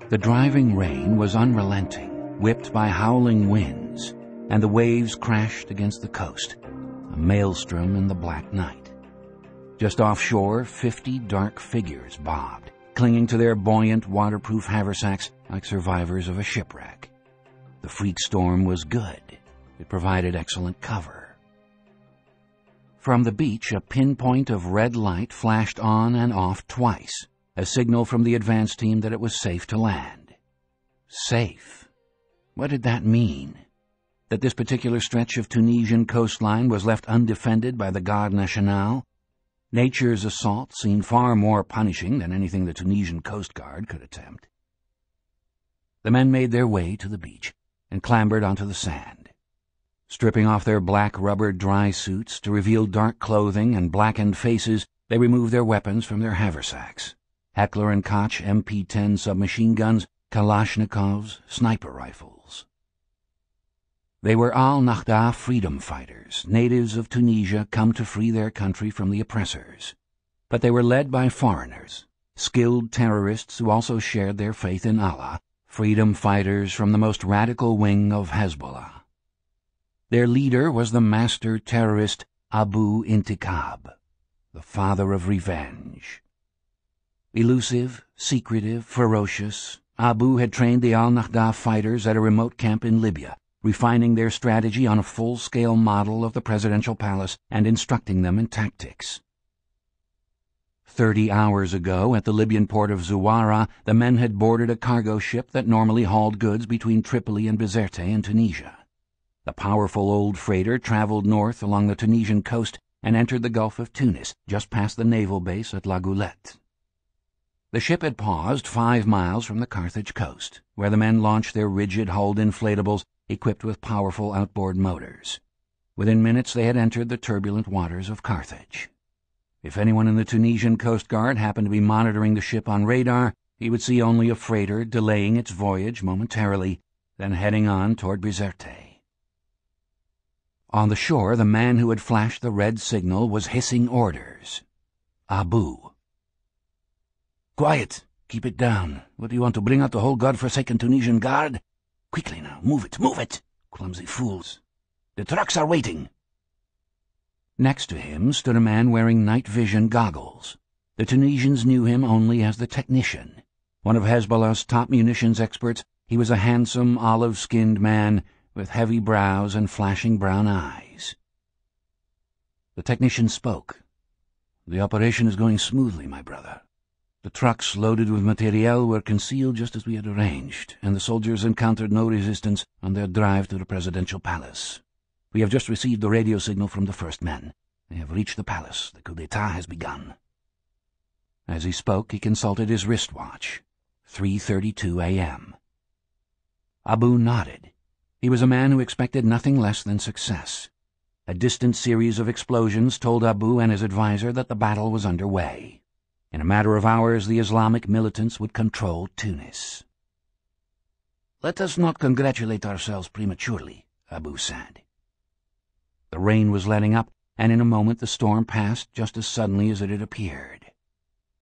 The driving rain was unrelenting, whipped by howling winds, and the waves crashed against the coast, a maelstrom in the black night. Just offshore, 50 dark figures bobbed, clinging to their buoyant, waterproof haversacks like survivors of a shipwreck. The freak storm was good. It provided excellent cover. From the beach, a pinpoint of red light flashed on and off twice, a signal from the advance team that it was safe to land. Safe? What did that mean? That this particular stretch of Tunisian coastline was left undefended by the Garde Nationale? Nature's assault seemed far more punishing than anything the Tunisian Coast Guard could attempt. The men made their way to the beach and clambered onto the sand. Stripping off their black rubber dry suits to reveal dark clothing and blackened faces, they removed their weapons from their haversacks. Heckler & Koch MP-10 submachine guns, Kalashnikovs, sniper rifles. They were al-Nahda freedom fighters, natives of Tunisia come to free their country from the oppressors. But they were led by foreigners, skilled terrorists who also shared their faith in Allah, freedom fighters from the most radical wing of Hezbollah. Their leader was the master terrorist Abu Intikhab, the father of revenge. Elusive, secretive, ferocious, Abu had trained the al-Nahda fighters at a remote camp in Libya, refining their strategy on a full-scale model of the presidential palace and instructing them in tactics. 30 hours ago, at the Libyan port of Zuwara, the men had boarded a cargo ship that normally hauled goods between Tripoli and Bizerte in Tunisia. The powerful old freighter traveled north along the Tunisian coast and entered the Gulf of Tunis, just past the naval base at La Goulette. The ship had paused 5 miles from the Carthage coast, where the men launched their rigid-hulled inflatables equipped with powerful outboard motors. Within minutes they had entered the turbulent waters of Carthage. If anyone in the Tunisian Coast Guard happened to be monitoring the ship on radar, he would see only a freighter delaying its voyage momentarily, then heading on toward Bizerte. On the shore, the man who had flashed the red signal was hissing orders. Abu. "Quiet! Keep it down. What do you want, to bring out the whole godforsaken Tunisian Guard? Quickly now, move it! Clumsy fools! The trucks are waiting!" Next to him stood a man wearing night vision goggles. The Tunisians knew him only as the technician. One of Hezbollah's top munitions experts, he was a handsome, olive-skinned man with heavy brows and flashing brown eyes. The technician spoke. "The operation is going smoothly, my brother. The trucks loaded with materiel were concealed just as we had arranged, and the soldiers encountered no resistance on their drive to the presidential palace. We have just received the radio signal from the first men. They have reached the palace. The coup d'etat has begun." As he spoke, he consulted his wristwatch. 3:32 a.m. Abu nodded. He was a man who expected nothing less than success. A distant series of explosions told Abu and his advisor that the battle was under way. In a matter of hours, the Islamic militants would control Tunis. "Let us not congratulate ourselves prematurely," Abu said. The rain was letting up, and in a moment the storm passed just as suddenly as it had appeared.